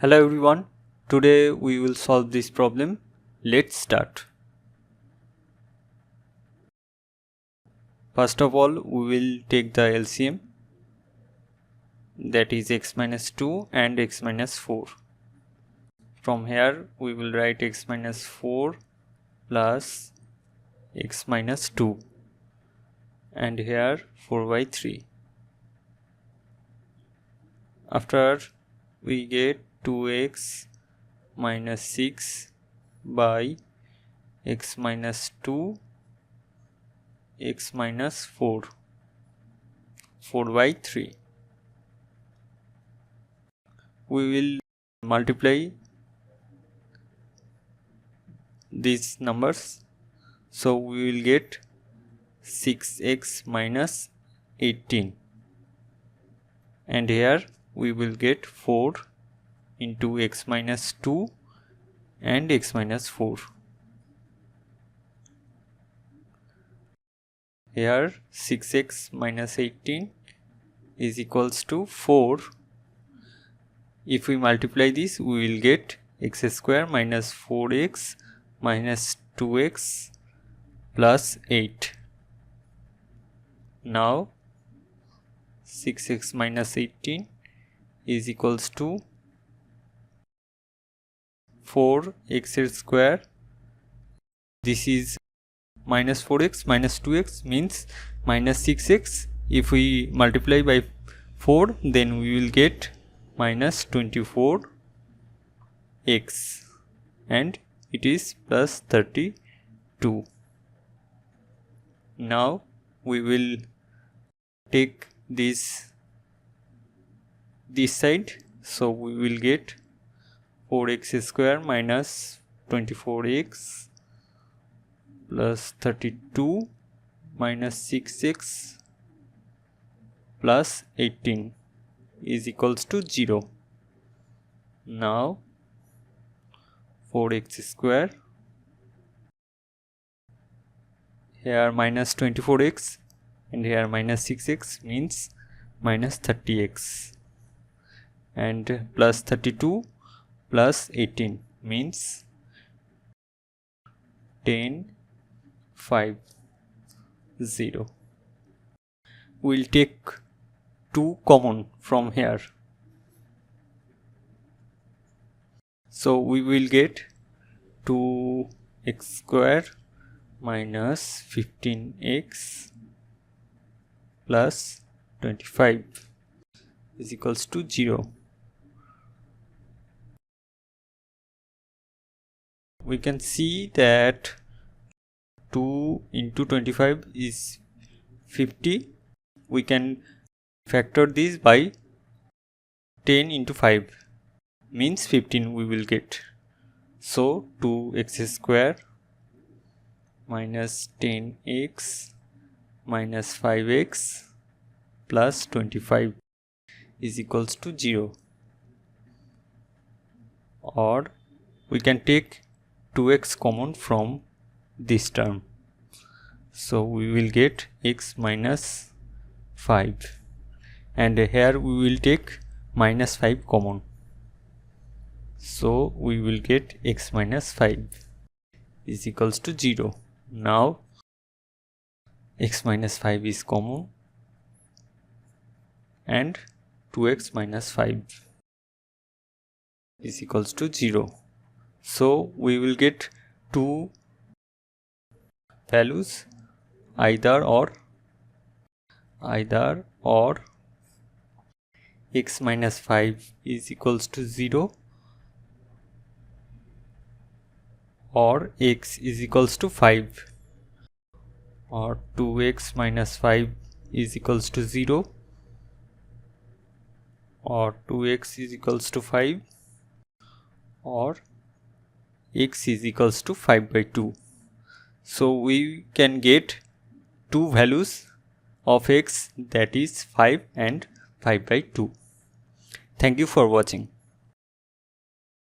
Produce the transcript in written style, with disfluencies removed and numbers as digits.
Hello everyone, today we will solve this problem. Let's start. First of all, we will take the LCM, that is x minus 2 and x minus 4. From here we will write x minus 4 plus x minus 2 and here 4 by 3. After we get 2x minus 6 by x minus 2 x minus 4 by 3. We will multiply these numbers, so we will get 6x minus 18 and here we will get 4 into x minus 2 and x minus 4. Here 6x minus 18 is equals to 4. If we multiply this, we will get x square minus 4x minus 2x plus 8. Now 6x minus 18 is equals to 4x square. This is minus 4x minus 2x means minus 6x. If we multiply by 4, then we will get minus 24x and it is plus 32. Now we will take this side, so we will get 4x square minus 24x plus 32 minus 6x plus 18 is equals to 0. Now 4x square, here minus 24x and here minus 6x means minus 30x and plus 32 plus 18 means 10 5 0. We'll take 2 common from here, so we will get 2x square minus 15x plus 25 is equals to 0. We can see that 2 into 25 is 50. We can factor this by 10 into 5 means 15 we will get. So 2x square minus 10x minus 5x plus 25 is equals to 0. Or we can take 2x common from this term, so we will get x minus 5 and here we will take minus 5 common, so we will get x minus 5 is equals to 0. Now x minus 5 is common and 2x minus 5 is equals to 0. So we will get two values, either or x minus 5 is equals to 0 or x is equals to 5, or 2x minus 5 is equals to 0 or 2x is equals to 5 or x is equals to 5 by 2. So we can get two values of x, that is 5 and 5 by 2. Thank you for watching.